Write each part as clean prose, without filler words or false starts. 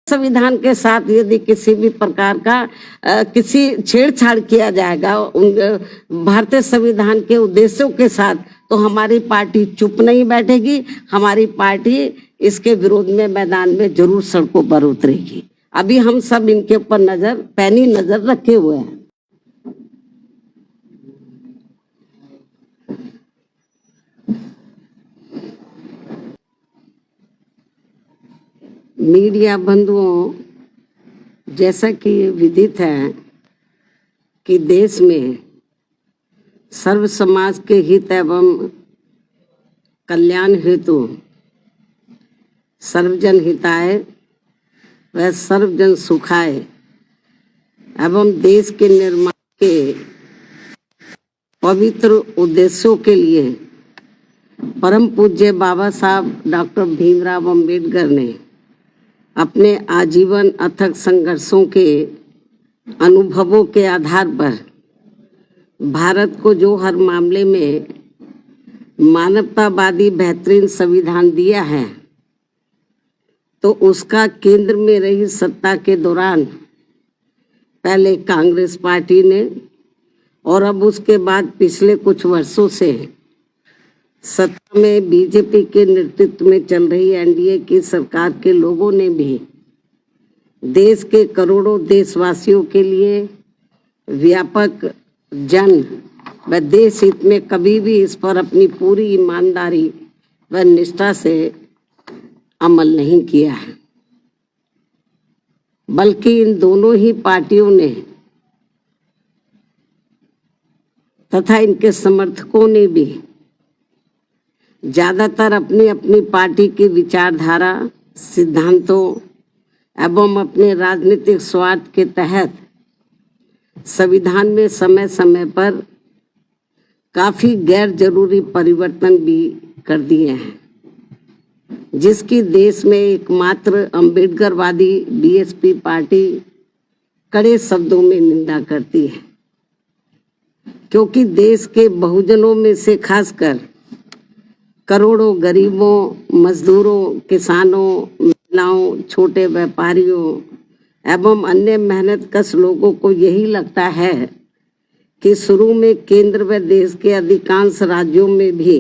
संविधान के साथ यदि किसी भी प्रकार का किसी छेड़छाड़ किया जाएगा भारतीय संविधान के उद्देश्यों के साथ, तो हमारी पार्टी चुप नहीं बैठेगी। हमारी पार्टी इसके विरोध में मैदान में जरूर सड़कों पर उतरेगी। अभी हम सब इनके ऊपर पैनी नजर रखे हुए हैं। मीडिया बंधुओं, जैसा कि विदित है कि देश में सर्व समाज के हित एवं कल्याण हेतु सर्वजन हिताय व सर्वजन सुखाय एवं देश के निर्माण के पवित्र उद्देश्यों के लिए परम पूज्य बाबा साहब डॉक्टर भीमराव अंबेडकर ने अपने आजीवन अथक संघर्षों के अनुभवों के आधार पर भारत को जो हर मामले में मानवतावादी बेहतरीन संविधान दिया है, तो उसका केंद्र में रही सत्ता के दौरान पहले कांग्रेस पार्टी ने और अब उसके बाद पिछले कुछ वर्षों से सत्ता में बीजेपी के नेतृत्व में चल रही एनडीए की सरकार के लोगों ने भी देश के करोड़ों देशवासियों के लिए व्यापक जन व देश हित में कभी भी इस पर अपनी पूरी ईमानदारी व निष्ठा से अमल नहीं किया है, बल्कि इन दोनों ही पार्टियों ने तथा इनके समर्थकों ने भी ज्यादातर अपनी अपनी पार्टी की विचारधारा, सिद्धांतों एवं अपने राजनीतिक स्वार्थ के तहत संविधान में समय समय पर काफी गैर जरूरी परिवर्तन भी कर दिए हैं, जिसकी देश में एकमात्र अंबेडकरवादी बीएसपी पार्टी कड़े शब्दों में निंदा करती है, क्योंकि देश के बहुजनों में से खासकर करोड़ों गरीबों, मजदूरों, किसानों, महिलाओं, छोटे व्यापारियों एवं अन्य मेहनतकश लोगों को यही लगता है कि शुरू में केंद्र व देश के अधिकांश राज्यों में भी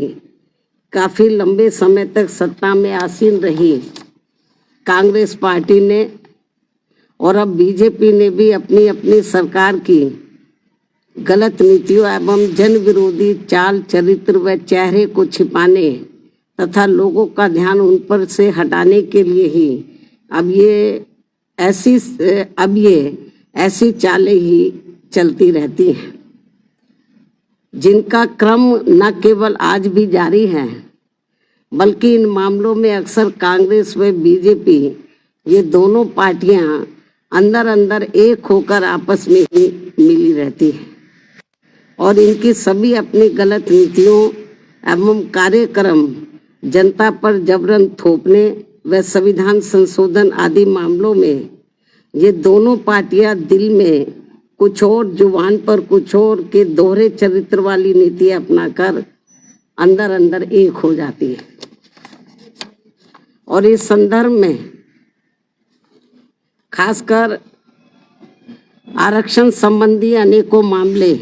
काफी लंबे समय तक सत्ता में आसीन रही कांग्रेस पार्टी ने और अब बीजेपी ने भी अपनी अपनी सरकार की गलत नीतियों एवं जन विरोधी चाल चरित्र व चेहरे को छिपाने तथा लोगों का ध्यान उन पर से हटाने के लिए ही अब ये ऐसी चालें ही चलती रहती हैं, जिनका क्रम न केवल आज भी जारी है, बल्कि इन मामलों में अक्सर कांग्रेस व बीजेपी ये दोनों पार्टियां अंदर अंदर एक होकर आपस में ही मिली रहती हैं और इनकी सभी अपनी गलत नीतियों एवं कार्यक्रम जनता पर जबरन थोपने व संविधान संशोधन आदि मामलों में ये दोनों पार्टियां दिल में कुछ और, जुबान पर कुछ और के दोहरे चरित्र वाली नीति अपनाकर अंदर अंदर एक हो जाती है। और इस संदर्भ में खासकर आरक्षण संबंधी अनेकों मामले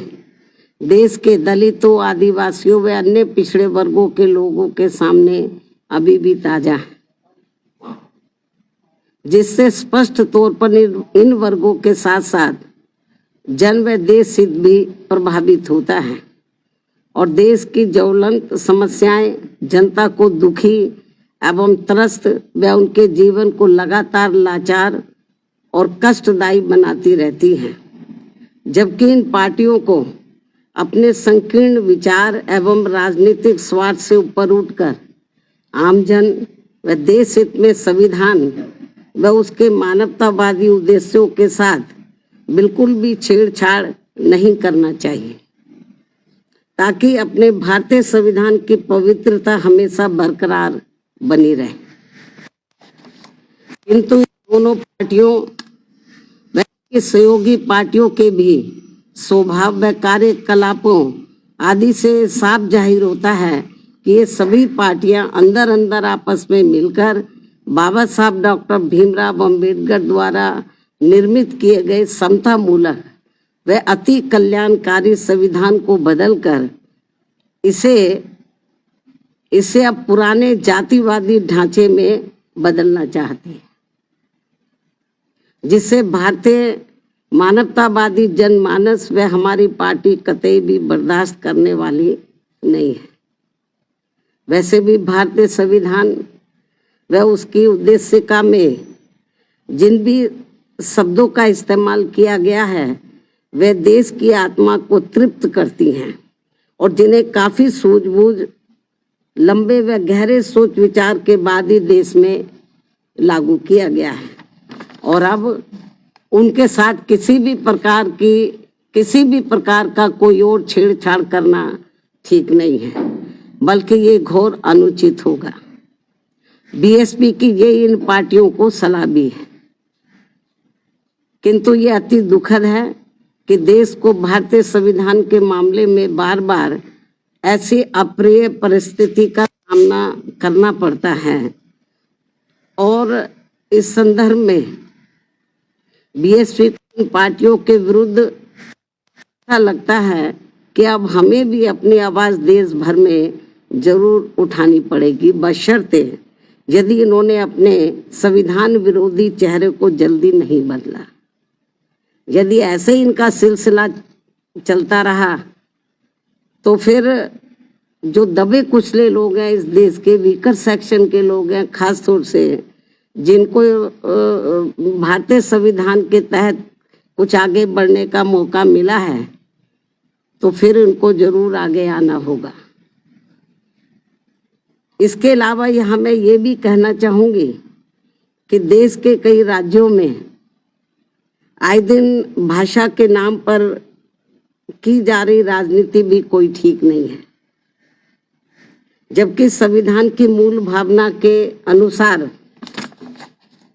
देश के दलितों, आदिवासियों व अन्य पिछड़े वर्गों के लोगों के सामने अभी भी ताजा है, जिससे स्पष्ट तौर पर इन वर्गों के साथ साथ जन व देश हित भी प्रभावित होता है और देश की ज्वलंत समस्याएं जनता को दुखी एवं त्रस्त व उनके जीवन को लगातार लाचार और कष्टदायी बनाती रहती हैं, जबकि इन पार्टियों को अपने संकीर्ण विचार एवं राजनीतिक स्वार्थ से ऊपर उठकर आमजन व देश हित में संविधान व उसके मानवतावादी उद्देश्यों के साथ बिल्कुल भी छेड़छाड़ नहीं करना चाहिए, ताकि अपने भारतीय संविधान की पवित्रता हमेशा बरकरार बनी रहे। किंतु दोनों पार्टियों व सहयोगी पार्टियों के भी स्वभाव व कार्यकलापों आदि से साफ जाहिर होता है कि ये सभी पार्टियां अंदर अंदर आपस में मिलकर बाबा साहब डॉक्टर भीमराव अंबेडकर द्वारा निर्मित किए गए समता मूलक व अति कल्याणकारी संविधान को बदलकर इसे अब पुराने जातिवादी ढांचे में बदलना चाहती है, जिसे भारतीय मानवतावादी जनमानस व हमारी पार्टी कतई भी बर्दाश्त करने वाली नहीं है। वैसे भी भारतीय संविधान व उसकी उद्देशिका में जिन भी शब्दों का इस्तेमाल किया गया है वे देश की आत्मा को तृप्त करती हैं और जिन्हें काफी सूझबूझ, लंबे व गहरे सोच विचार के बाद ही देश में लागू किया गया है। और अब उनके साथ किसी भी प्रकार का कोई और छेड़छाड़ करना ठीक नहीं है, बल्कि ये घोर अनुचित होगा। बीएसपी की ये इन पार्टियों को सलाह भी है, किंतु ये अति दुखद है कि देश को भारतीय संविधान के मामले में बार बार ऐसी अप्रिय परिस्थिति का सामना करना पड़ता है। और इस संदर्भ में बीएसपी पार्टियों के विरुद्ध ऐसा लगता है कि अब हमें भी अपनी आवाज देश भर में जरूर उठानी पड़ेगी, बशर्ते यदि इन्होंने अपने संविधान विरोधी चेहरे को जल्दी नहीं बदला। यदि ऐसे ही इनका सिलसिला चलता रहा तो फिर जो दबे कुचले लोग हैं, इस देश के वीकर सेक्शन के लोग हैं, खास तौर से जिनको भारतीय संविधान के तहत कुछ आगे बढ़ने का मौका मिला है, तो फिर उनको जरूर आगे आना होगा। इसके अलावा यहाँ मैं ये भी कहना चाहूंगी कि देश के कई राज्यों में आए दिन भाषा के नाम पर की जा रही राजनीति भी कोई ठीक नहीं है, जबकि संविधान की मूल भावना के अनुसार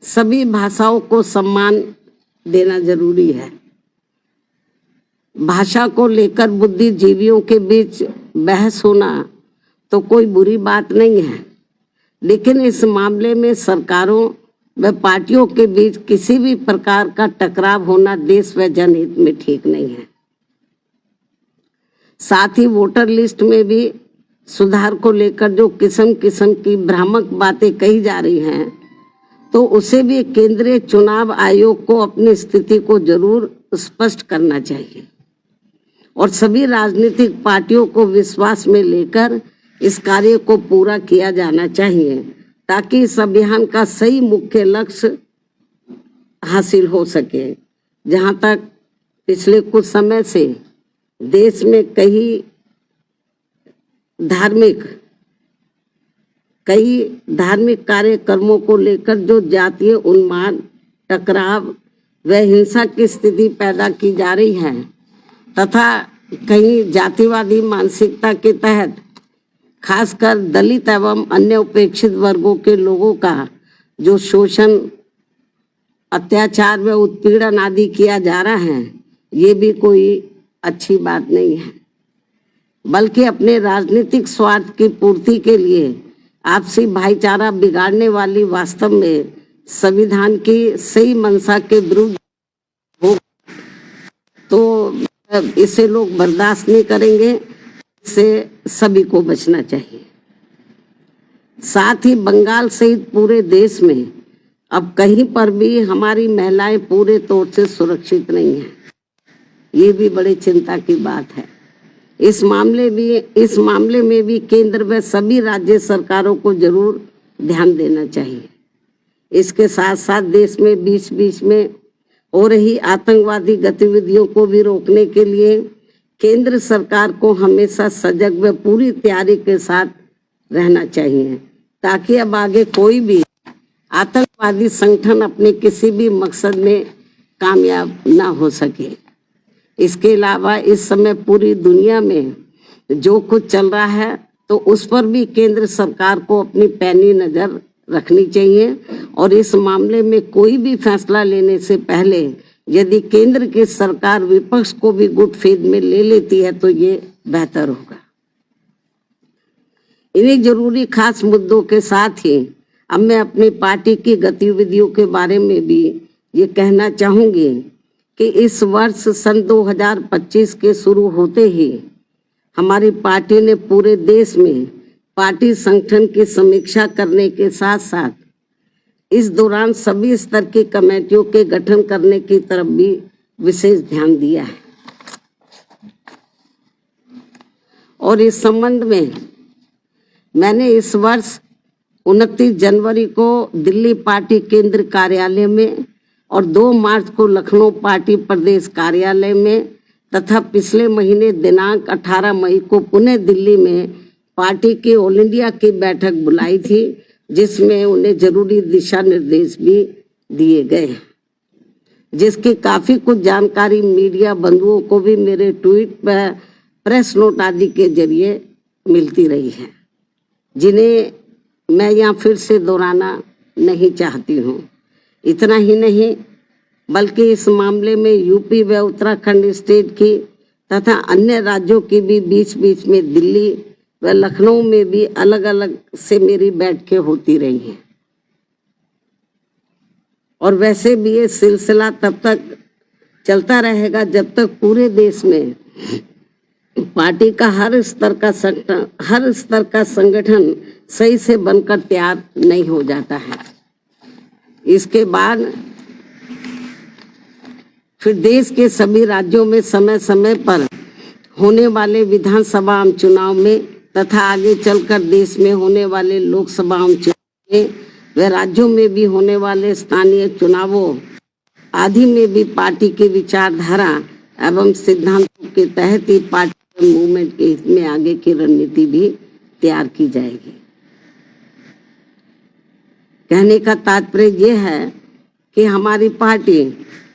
सभी भाषाओं को सम्मान देना जरूरी है। भाषा को लेकर बुद्धिजीवियों के बीच बहस होना तो कोई बुरी बात नहीं है, लेकिन इस मामले में सरकारों व पार्टियों के बीच किसी भी प्रकार का टकराव होना देश व जनहित में ठीक नहीं है। साथ ही वोटर लिस्ट में भी सुधार को लेकर जो किस्म किस्म की भ्रामक बातें कही जा रही हैं, तो उसे भी केंद्रीय चुनाव आयोग को अपनी स्थिति को जरूर स्पष्ट करना चाहिए और सभी राजनीतिक पार्टियों को विश्वास में लेकर इस कार्य को पूरा किया जाना चाहिए, ताकि इस अभियान का सही मुख्य लक्ष्य हासिल हो सके। जहां तक पिछले कुछ समय से देश में कई धार्मिक कार्यक्रमों को लेकर जो जातीय उन्माद, टकराव व हिंसा की स्थिति पैदा की जा रही है तथा कहीं जातिवादी मानसिकता के तहत खासकर दलित एवं अन्य उपेक्षित वर्गों के लोगों का जो शोषण, अत्याचार व उत्पीड़न आदि किया जा रहा है, ये भी कोई अच्छी बात नहीं है, बल्कि अपने राजनीतिक स्वार्थ की पूर्ति के लिए आपसी भाईचारा बिगाड़ने वाली वास्तव में संविधान की सही मंशा के विरुद्ध हो, तो इसे लोग बर्दाश्त नहीं करेंगे। इससे सभी को बचना चाहिए। साथ ही बंगाल सहित पूरे देश में अब कहीं पर भी हमारी महिलाएं पूरे तौर से सुरक्षित नहीं हैं। ये भी बड़ी चिंता की बात है। इस मामले में भी केंद्र व सभी राज्य सरकारों को जरूर ध्यान देना चाहिए। इसके साथ साथ देश में बीच बीच में हो रही आतंकवादी गतिविधियों को भी रोकने के लिए केंद्र सरकार को हमेशा सजग व पूरी तैयारी के साथ रहना चाहिए, ताकि अब आगे कोई भी आतंकवादी संगठन अपने किसी भी मकसद में कामयाब ना हो सके। इसके अलावा इस समय पूरी दुनिया में जो कुछ चल रहा है, तो उस पर भी केंद्र सरकार को अपनी पैनी नजर रखनी चाहिए और इस मामले में कोई भी फैसला लेने से पहले यदि केंद्र की सरकार विपक्ष को भी गुड फेथ में ले लेती है तो ये बेहतर होगा। इन्हीं जरूरी खास मुद्दों के साथ ही अब मैं अपनी पार्टी की गतिविधियों के बारे में भी ये कहना चाहूंगी कि इस वर्ष सन 2025 के शुरू होते ही हमारी पार्टी ने पूरे देश में पार्टी संगठन की समीक्षा करने के साथ साथ इस दौरान सभी स्तर की कमेटियों के गठन करने की तरफ भी विशेष ध्यान दिया है। और इस संबंध में मैंने इस वर्ष 29 जनवरी को दिल्ली पार्टी केंद्र कार्यालय में और 2 मार्च को लखनऊ पार्टी प्रदेश कार्यालय में तथा पिछले महीने दिनांक 18 मई को पुणे दिल्ली में पार्टी की ऑल इंडिया की बैठक बुलाई थी, जिसमें उन्हें जरूरी दिशा निर्देश भी दिए गए, जिसकी काफी कुछ जानकारी मीडिया बंधुओं को भी मेरे ट्वीट पर, प्रेस नोट आदि के जरिए मिलती रही है, जिन्हें मैं यहाँ फिर से दोहराना नहीं चाहती हूँ। इतना ही नहीं बल्कि इस मामले में यूपी व उत्तराखंड स्टेट की तथा अन्य राज्यों की भी बीच बीच में दिल्ली व लखनऊ में भी अलग अलग से मेरी बैठकें होती रही हैं। और वैसे भी ये सिलसिला तब तक चलता रहेगा जब तक पूरे देश में पार्टी का हर स्तर का संगठन सही से बनकर तैयार नहीं हो जाता है। इसके बाद फिर देश के सभी राज्यों में समय समय पर होने वाले विधानसभा चुनाव में तथा आगे चलकर देश में होने वाले लोकसभा चुनाव में व राज्यों में भी होने वाले स्थानीय चुनावों आदि में भी पार्टी की विचारधारा एवं सिद्धांतों के तहत ही पार्टी मूवमेंट के हित में आगे की रणनीति भी तैयार की जाएगी। कहने का तात्पर्य यह है कि हमारी पार्टी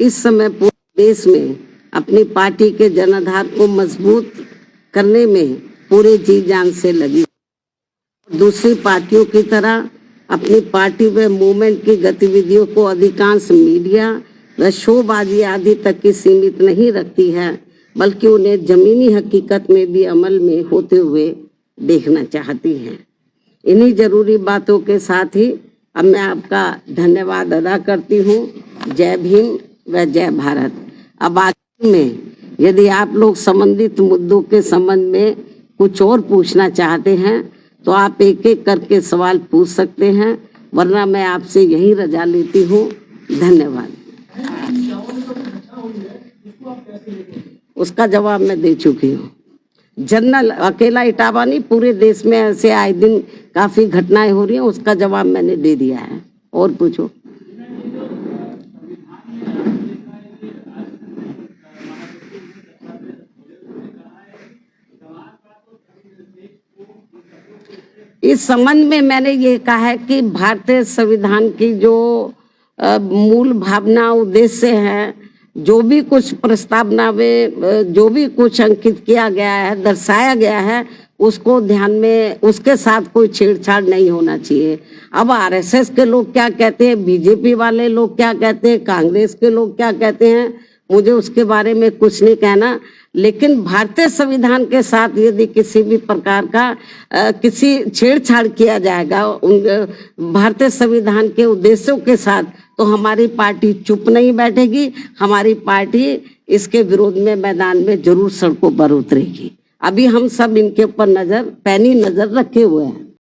इस समय पूरे देश में अपनी पार्टी के जनाधार को मजबूत करने में पूरे जी जान से लगी। दूसरी पार्टियों की तरह अपनी पार्टी व मूवमेंट की गतिविधियों को अधिकांश मीडिया व शोबाजी आदि तक की सीमित नहीं रखती है, बल्कि उन्हें जमीनी हकीकत में भी अमल में होते हुए देखना चाहती है। इन्हीं जरूरी बातों के साथ ही अब मैं आपका धन्यवाद अदा करती हूँ। जय भीम व जय भारत। अब आखिर में यदि आप लोग संबंधित मुद्दों के संबंध में कुछ और पूछना चाहते हैं तो आप एक एक करके सवाल पूछ सकते हैं, वरना मैं आपसे यही रजा लेती हूँ। धन्यवाद। उसका जवाब मैं दे चुकी हूँ। जनरल अकेला इटावा नहीं, पूरे देश में ऐसे आए दिन काफी घटनाएं हो रही हैं, उसका जवाब मैंने दे दिया है। और पूछो। इस संबंध में मैंने ये कहा है कि भारतीय संविधान की जो मूल भावना उद्देश्य है, जो भी कुछ प्रस्तावना में जो भी कुछ अंकित किया गया है, दर्शाया गया है, उसको ध्यान में, उसके साथ कोई छेड़छाड़ नहीं होना चाहिए। अब आरएसएस के लोग क्या कहते हैं, बीजेपी वाले लोग क्या कहते हैं, कांग्रेस के लोग क्या कहते हैं, मुझे उसके बारे में कुछ नहीं कहना। लेकिन भारतीय संविधान के साथ यदि किसी भी प्रकार का किसी छेड़छाड़ किया जाएगा भारतीय संविधान के उद्देश्यों के साथ, तो हमारी पार्टी चुप नहीं बैठेगी। हमारी पार्टी इसके विरोध में मैदान में जरूर सड़कों पर उतरेगी। अभी हम सब इनके ऊपर पैनी नजर रखे हुए हैं।